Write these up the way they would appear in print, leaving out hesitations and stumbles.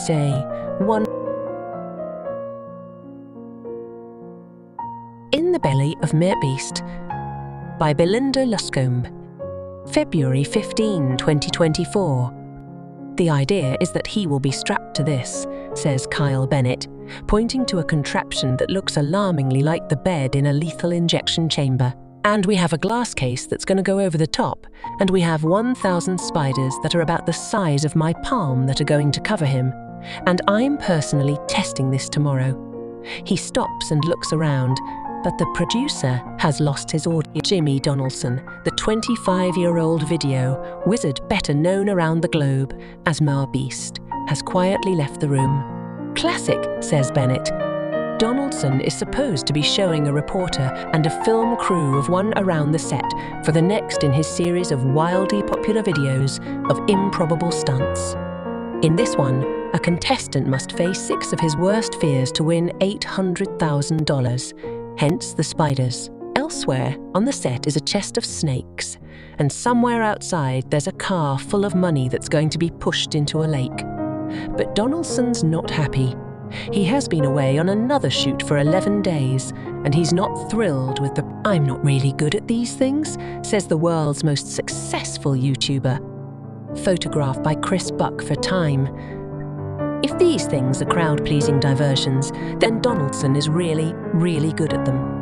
Day 1. In the Belly of MrBeast by Belinda Luscombe, February 15, 2024. The idea is that he will be strapped to this, says Kyle Bennett, pointing to a contraption that looks alarmingly like the bed in a lethal injection chamber. And we have a glass case that's going to go over the top, and we have 1,000 spiders that are about the size of my palm that are going to cover him. And I'm personally testing this tomorrow. He stops and looks around, but the producer has lost his audience. Jimmy Donaldson, the 25-year-old video wizard better known around the globe as MrBeast, has quietly left the room. Classic, says Bennett. Donaldson is supposed to be showing a reporter and a film crew of one around the set for the next in his series of wildly popular videos of improbable stunts. In this one, a contestant must face 6 of his worst fears to win $800,000, hence the spiders. Elsewhere on the set is a chest of snakes, and somewhere outside there's a car full of money that's going to be pushed into a lake. But Donaldson's not happy. He has been away on another shoot for 11 days, and he's not thrilled with the "I'm not really good at these things," says the world's most successful YouTuber. Photographed by Chris Buck for Time. If these things are crowd-pleasing diversions, then Donaldson is really, really good at them.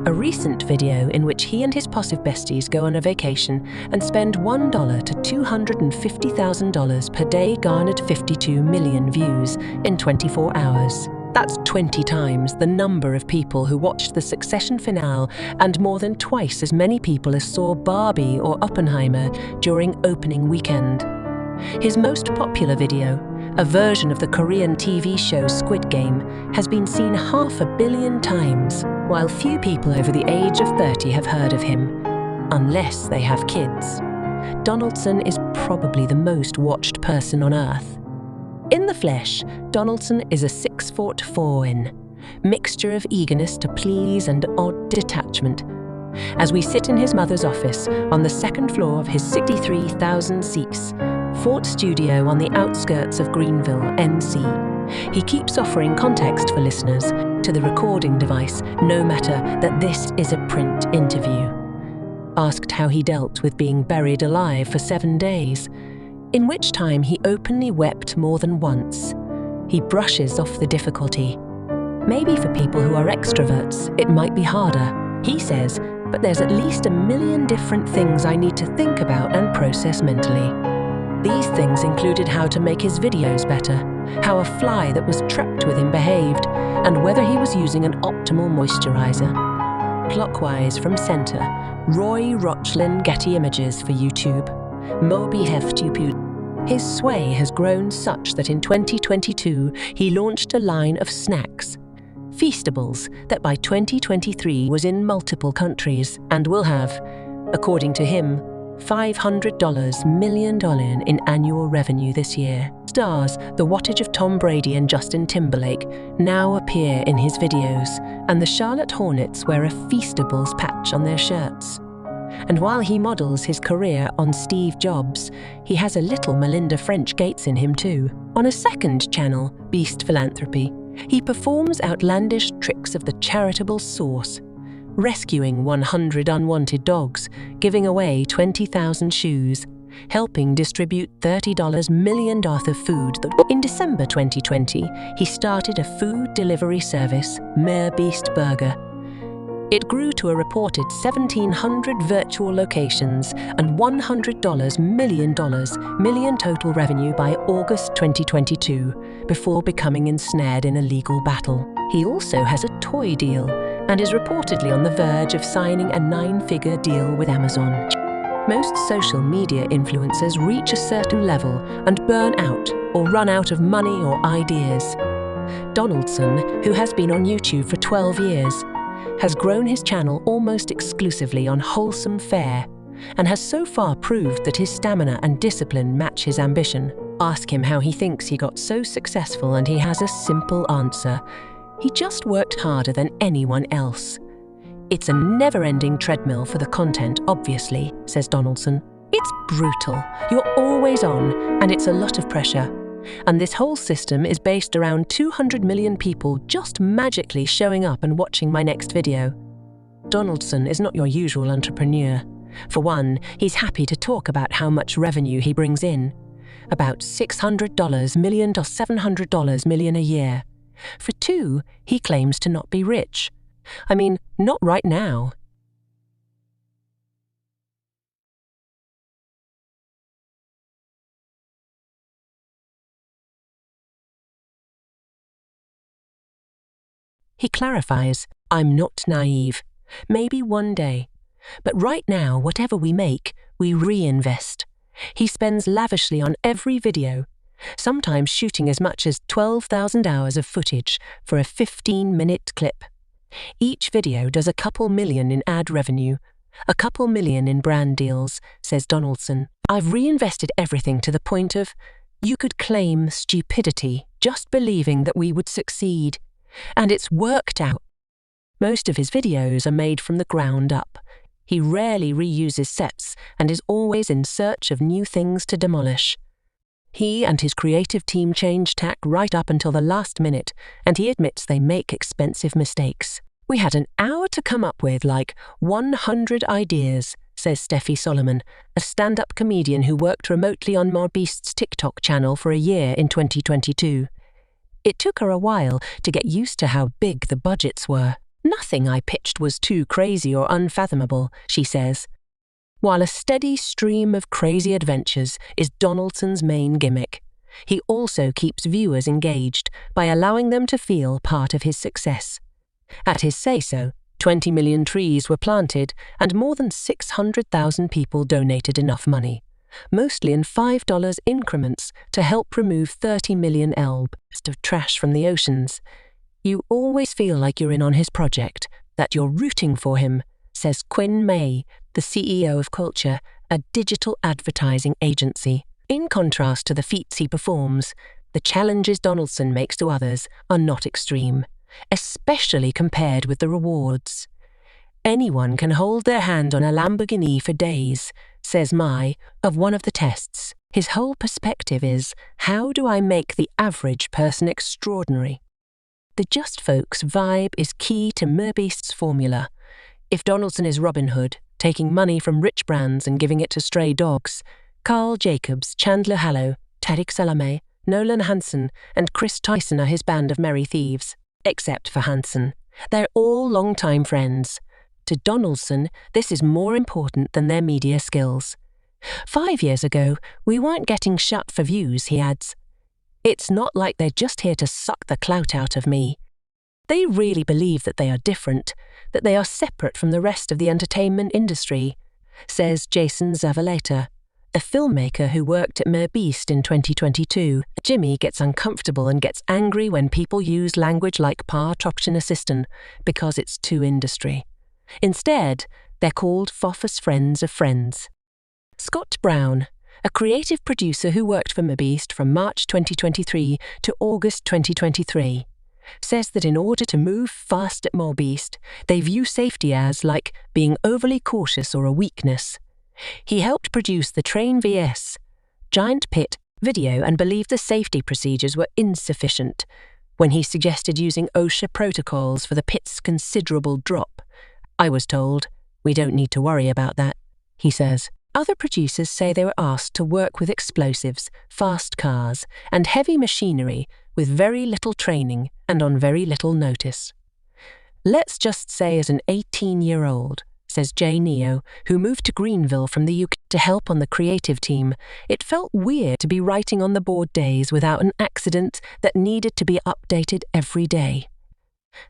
A recent video in which he and his posse besties go on a vacation and spend $1 to $250,000 per day garnered 52 million views in 24 hours. That's 20 times the number of people who watched the Succession finale and more than twice as many people as saw Barbie or Oppenheimer during opening weekend. His most popular video, a version of the Korean TV show Squid Game, has been seen 500 million times, while few people over the age of 30 have heard of him, unless they have kids. Donaldson is probably the most watched person on Earth. In the flesh, Donaldson is a 6'4" mixture of eagerness to please and odd detachment. As we sit in his mother's office on the second floor of his 63,000 seats Fort studio on the outskirts of Greenville, NC, he keeps offering context for listeners to the recording device, no matter that this is a print interview. Asked how he dealt with being buried alive for 7 days, in which time he openly wept more than once. He brushes off the difficulty. Maybe for people who are extroverts, it might be harder, he says, but there's at least 1 million different things I need to think about and process mentally. These things included how to make his videos better, how a fly that was trapped with him behaved, and whether he was using an optimal moisturizer. Clockwise from center, Roy Rochlin Getty Images for YouTube. Moby Heftupu. His sway has grown such that in 2022 he launched a line of snacks, Feastables, that by 2023 was in multiple countries and will have, according to him, $500 million in annual revenue this year. Stars, the wattage of Tom Brady and Justin Timberlake, now appear in his videos, and the Charlotte Hornets wear a Feastables patch on their shirts. And while he models his career on Steve Jobs, he has a little Melinda French Gates in him too. On a second channel, Beast Philanthropy, he performs outlandish tricks of the charitable source, rescuing 100 unwanted dogs, giving away 20,000 shoes, helping distribute $30 million of food. In December 2020, he started a food delivery service, MrBeast Burger. It grew to a reported 1,700 virtual locations and $100 million total revenue by August 2022, before becoming ensnared in a legal battle. He also has a toy deal and is reportedly on the verge of signing a 9-figure deal with Amazon. Most social media influencers reach a certain level and burn out or run out of money or ideas. Donaldson, who has been on YouTube for 12 years, has grown his channel almost exclusively on wholesome fare and has so far proved that his stamina and discipline match his ambition. Ask him how he thinks he got so successful and he has a simple answer. He just worked harder than anyone else. It's a never-ending treadmill for the content, obviously, says Donaldson. It's brutal. You're always on, and it's a lot of pressure. And this whole system is based around 200 million people just magically showing up and watching my next video. Donaldson is not your usual entrepreneur. For one, he's happy to talk about how much revenue he brings in. About $600 million to $700 million a year. For two, he claims to not be rich. I mean, not right now. He clarifies, I'm not naive. Maybe one day. But right now, whatever we make, we reinvest. He spends lavishly on every video, sometimes shooting as much as 12,000 hours of footage for a 15-minute clip. Each video does a couple million in ad revenue, a couple million in brand deals, says Donaldson. I've reinvested everything to the point of, you could claim stupidity, just believing that we would succeed. And it's worked out. Most of his videos are made from the ground up. He rarely reuses sets and is always in search of new things to demolish. He and his creative team change tack right up until the last minute, and he admits they make expensive mistakes. We had an hour to come up with like 100 ideas, says Steffi Solomon, a stand-up comedian who worked remotely on MrBeast's TikTok channel for a year in 2022. It took her a while to get used to how big the budgets were. Nothing I pitched was too crazy or unfathomable, she says. While a steady stream of crazy adventures is Donaldson's main gimmick, he also keeps viewers engaged by allowing them to feel part of his success. At his say-so, 20 million trees were planted and more than 600,000 people donated enough money, mostly in $5 increments, to help remove 30 million lbs of trash from the oceans. You always feel like you're in on his project, that you're rooting for him, says Quinn May, the CEO of Culture, a digital advertising agency. In contrast to the feats he performs, the challenges Donaldson makes to others are not extreme, especially compared with the rewards. Anyone can hold their hand on a Lamborghini for days, says Mai, of one of the tests. His whole perspective is, how do I make the average person extraordinary? The Just Folks vibe is key to MrBeast's formula. If Donaldson is Robin Hood, taking money from rich brands and giving it to stray dogs, Carl Jacobs, Chandler Hallow, Tariq Salame, Nolan Hansen, and Chris Tyson are his band of merry thieves. Except for Hansen. They're all long-time friends. To Donaldson, this is more important than their media skills. 5 years ago, we weren't getting shut for views, he adds. It's not like they're just here to suck the clout out of me. They really believe that they are different, that they are separate from the rest of the entertainment industry, says Jason Zavaleta, a filmmaker who worked at MrBeast in 2022. Jimmy gets uncomfortable and gets angry when people use language like Partoption Assistant because it's too industry. Instead, they're called Fofus Friends of Friends. Scott Brown, a creative producer who worked for MrBeast from March 2023 to August 2023, says that in order to move fast at MrBeast, they view safety as like being overly cautious or a weakness. He helped produce the Train vs. Giant Pit video and believed the safety procedures were insufficient when he suggested using OSHA protocols for the pit's considerable drop. I was told, we don't need to worry about that, he says. Other producers say they were asked to work with explosives, fast cars, and heavy machinery with very little training and on very little notice. Let's just say as an 18-year-old, says Jay Neo, who moved to Greenville from the UK to help on the creative team, it felt weird to be writing on the board days without an accident that needed to be updated every day.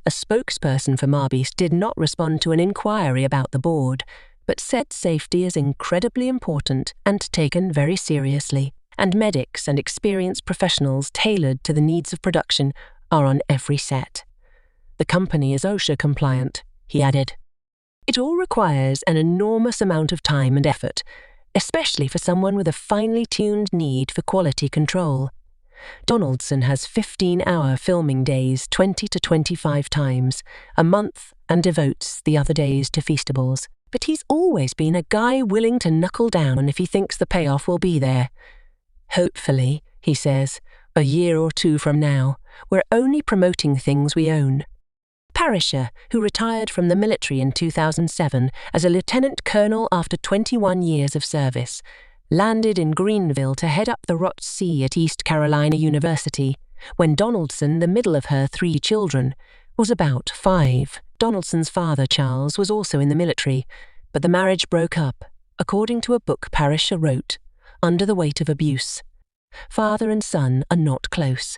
A spokesperson for MrBeast did not respond to an inquiry about the board, but said safety is incredibly important and taken very seriously, and medics and experienced professionals tailored to the needs of production are on every set. The company is OSHA compliant, he added. It all requires an enormous amount of time and effort, especially for someone with a finely tuned need for quality control. Donaldson has 15-hour filming days 20 to 25 times a month and devotes the other days to Feastables. But he's always been a guy willing to knuckle down if he thinks the payoff will be there. Hopefully, he says, a year or two from now, we're only promoting things we own. Parisher, who retired from the military in 2007 as a lieutenant colonel after 21 years of service, landed in Greenville to head up the ROTC at East Carolina University when Donaldson, the middle of her 3 children, was about 5. Donaldson's father, Charles, was also in the military, but the marriage broke up, according to a book Parisher wrote, Under the Weight of Abuse. Father and son are not close.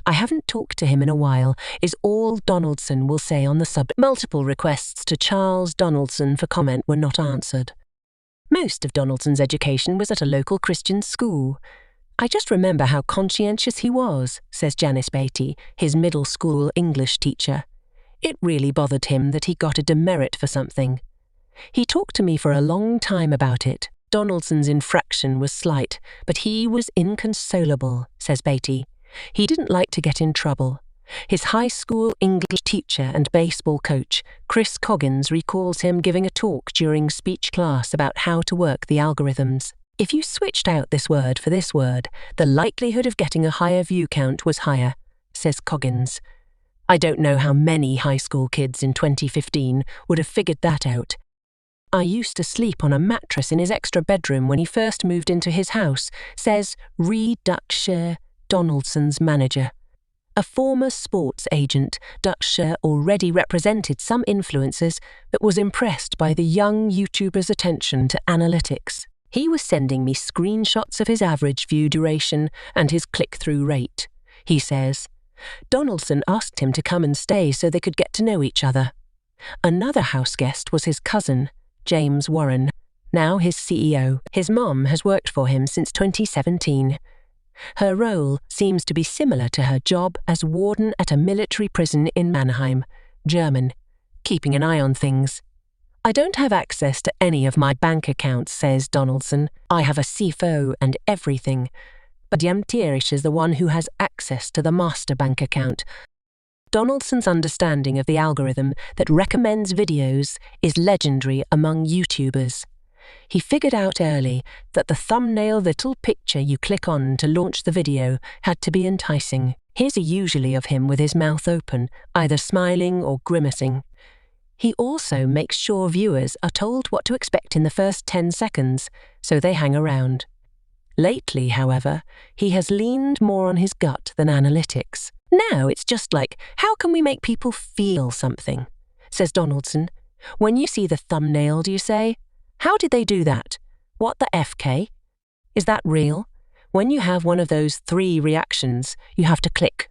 I haven't talked to him in a while, is all Donaldson will say on the subject. Multiple requests to Charles Donaldson for comment were not answered. Most of Donaldson's education was at a local Christian school. I just remember how conscientious he was, says Janice Beatty, his middle school English teacher. It really bothered him that he got a demerit for something. He talked to me for a long time about it. Donaldson's infraction was slight, but he was inconsolable, says Beatty. He didn't like to get in trouble. His high school English teacher and baseball coach, Chris Coggins, recalls him giving a talk during speech class about how to work the algorithms. If you switched out this word for this word, the likelihood of getting a higher view count was higher, says Coggins. I don't know how many high school kids in 2015 would have figured that out. I used to sleep on a mattress in his extra bedroom when he first moved into his house, says Reed Duckshire, Donaldson's manager. A former sports agent, Duckshire already represented some influencers but was impressed by the young YouTuber's attention to analytics. He was sending me screenshots of his average view duration and his click-through rate. He says, Donaldson asked him to come and stay so they could get to know each other. Another house guest was his cousin, James Warren, now his CEO. His mom has worked for him since 2017. Her role seems to be similar to her job as warden at a military prison in Mannheim, German, keeping an eye on things. I don't have access to any of my bank accounts, says Donaldson. I have a CFO and everything. But Jem Tierish is the one who has access to the master bank account. Donaldson's understanding of the algorithm that recommends videos is legendary among YouTubers. He figured out early that the thumbnail little picture you click on to launch the video had to be enticing. Here's usually of him with his mouth open, either smiling or grimacing. He also makes sure viewers are told what to expect in the first 10 seconds, so they hang around. Lately, however, he has leaned more on his gut than analytics. Now it's just like, how can we make people feel something? Says Donaldson. When you see the thumbnail, do you say, how did they do that? What the FK? Is that real? When you have one of those 3 reactions, you have to click.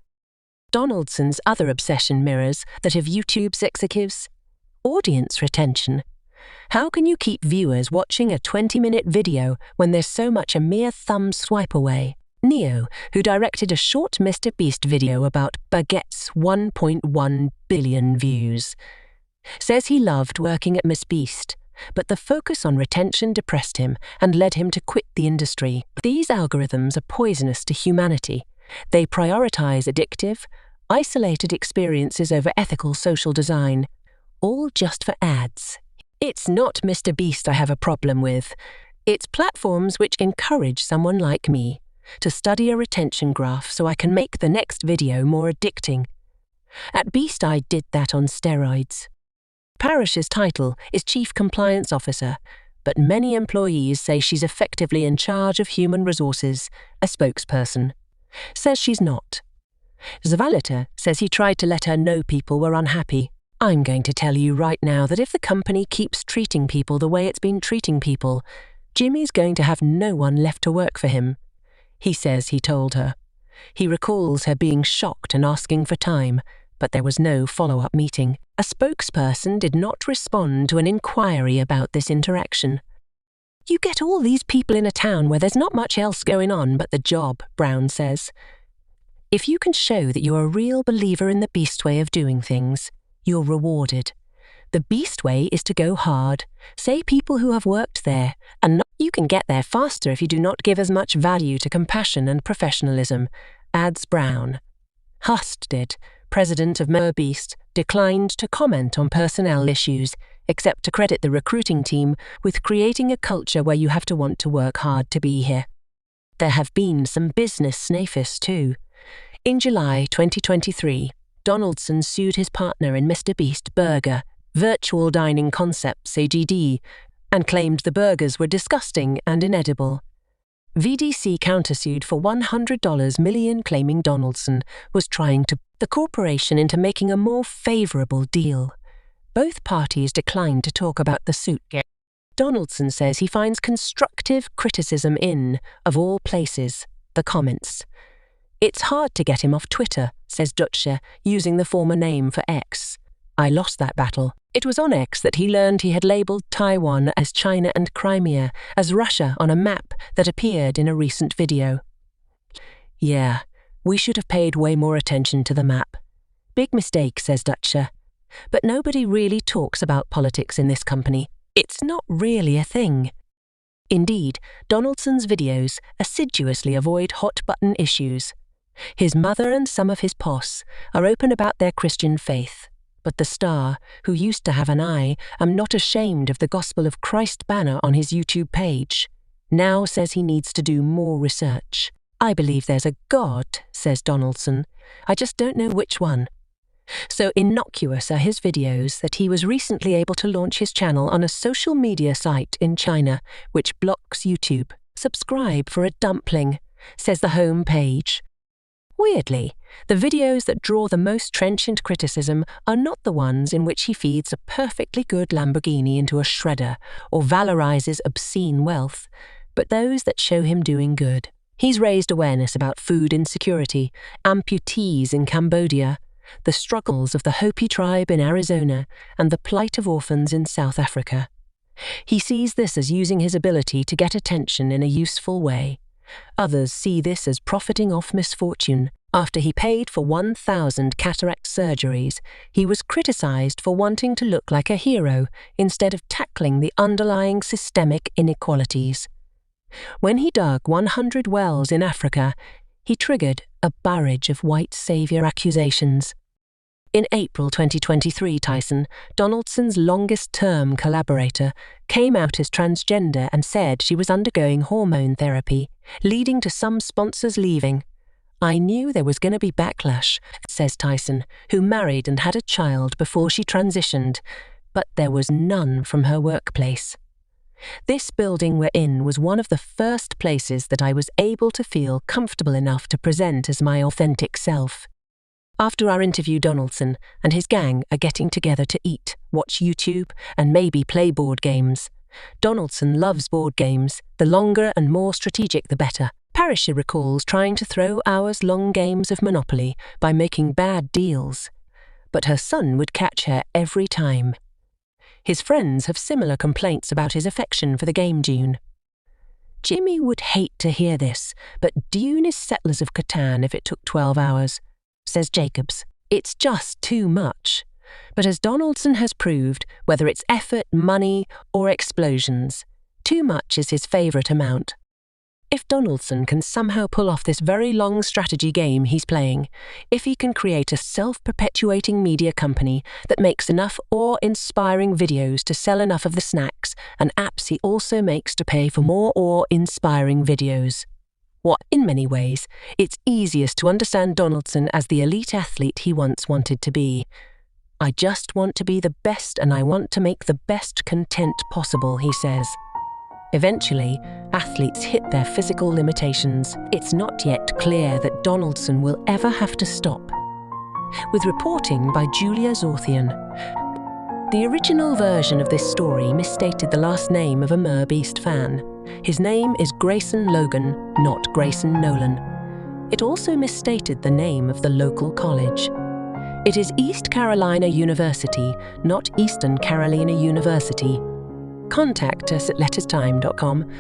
Donaldson's other obsession mirrors that of YouTube's executives. Audience retention. How can you keep viewers watching a 20-minute video when there's so much a mere thumb swipe away? Neo, who directed a short MrBeast video about Baguette's 1.1 billion views, says he loved working at MrBeast, but the focus on retention depressed him and led him to quit the industry. These algorithms are poisonous to humanity. They prioritize addictive, isolated experiences over ethical social design, all just for ads. It's not MrBeast I have a problem with. It's platforms which encourage someone like me to study a retention graph so I can make the next video more addicting. At Beast I did that on steroids. Parish's title is Chief Compliance Officer, but many employees say she's effectively in charge of human resources, a spokesperson. Says she's not. Zavaleta says he tried to let her know people were unhappy. I'm going to tell you right now that if the company keeps treating people the way it's been treating people, Jimmy's going to have no one left to work for him. He says he told her. He recalls her being shocked and asking for time, but there was no follow-up meeting. A spokesperson did not respond to an inquiry about this interaction. You get all these people in a town where there's not much else going on but the job, Brown says. If you can show that you're a real believer in the Beast way of doing things, you're rewarded. The Beast way is to go hard. Say people who have worked there, and you can get there faster if you do not give as much value to compassion and professionalism, adds Brown. Husted, president of MrBeast, declined to comment on personnel issues, except to credit the recruiting team with creating a culture where you have to want to work hard to be here. There have been some business snaffists too. In July 2023, Donaldson sued his partner in MrBeast Burger, Virtual Dining Concepts AGD, and claimed the burgers were disgusting and inedible. VDC countersued for $100 million, claiming Donaldson was trying to the corporation into making a more favorable deal. Both parties declined to talk about the suit. Donaldson says he finds constructive criticism in, of all places, the comments. It's hard to get him off Twitter, says Dutcher, using the former name for X. I lost that battle. It was on X that he learned he had labelled Taiwan as China and Crimea as Russia on a map that appeared in a recent video. Yeah, we should have paid way more attention to the map. Big mistake, says Dutcher. But nobody really talks about politics in this company. It's not really a thing. Indeed, Donaldson's videos assiduously avoid hot-button issues. His mother and some of his posse are open about their Christian faith. But the star, who used to have an I am not ashamed of the Gospel of Christ banner on his YouTube page, now says he needs to do more research. I believe there's a God, says Donaldson. I just don't know which one. So innocuous are his videos that he was recently able to launch his channel on a social media site in China, which blocks YouTube. Subscribe for a dumpling, says the home page. Weirdly, the videos that draw the most trenchant criticism are not the ones in which he feeds a perfectly good Lamborghini into a shredder or valorizes obscene wealth, but those that show him doing good. He's raised awareness about food insecurity, amputees in Cambodia, the struggles of the Hopi tribe in Arizona, and the plight of orphans in South Africa. He sees this as using his ability to get attention in a useful way. Others see this as profiting off misfortune. After he paid for 1,000 cataract surgeries, he was criticized for wanting to look like a hero instead of tackling the underlying systemic inequalities. When he dug 100 wells in Africa, he triggered a barrage of white savior accusations. In April 2023, Tyson, Donaldson's longest-term collaborator, came out as transgender and said she was undergoing hormone therapy, leading to some sponsors leaving. I knew there was going to be backlash, says Tyson, who married and had a child before she transitioned, but there was none from her workplace. This building we're in was one of the first places that I was able to feel comfortable enough to present as my authentic self. After our interview, Donaldson and his gang are getting together to eat, watch YouTube, and maybe play board games. Donaldson loves board games. The longer and more strategic, the better. Parrish recalls trying to throw hours-long games of Monopoly by making bad deals. But her son would catch her every time. His friends have similar complaints about his affection for the game Dune. Jimmy would hate to hear this, but Dune is Settlers of Catan if it took 12 hours. Says Jacobs. It's just too much. But as Donaldson has proved, whether it's effort, money, or explosions, too much is his favourite amount. If Donaldson can somehow pull off this very long strategy game he's playing, if he can create a self-perpetuating media company that makes enough awe-inspiring videos to sell enough of the snacks and apps he also makes to pay for more awe-inspiring videos. What, in many ways, it's easiest to understand Donaldson as the elite athlete he once wanted to be. I just want to be the best and I want to make the best content possible, he says. Eventually, athletes hit their physical limitations. It's not yet clear that Donaldson will ever have to stop. With reporting by Julia Zorthian. The original version of this story misstated the last name of a MrBeast fan. His name is Grayson Logan, not Grayson Nolan. It also misstated the name of the local college. It is East Carolina University, not Eastern Carolina University. Contact us at letterstime.com.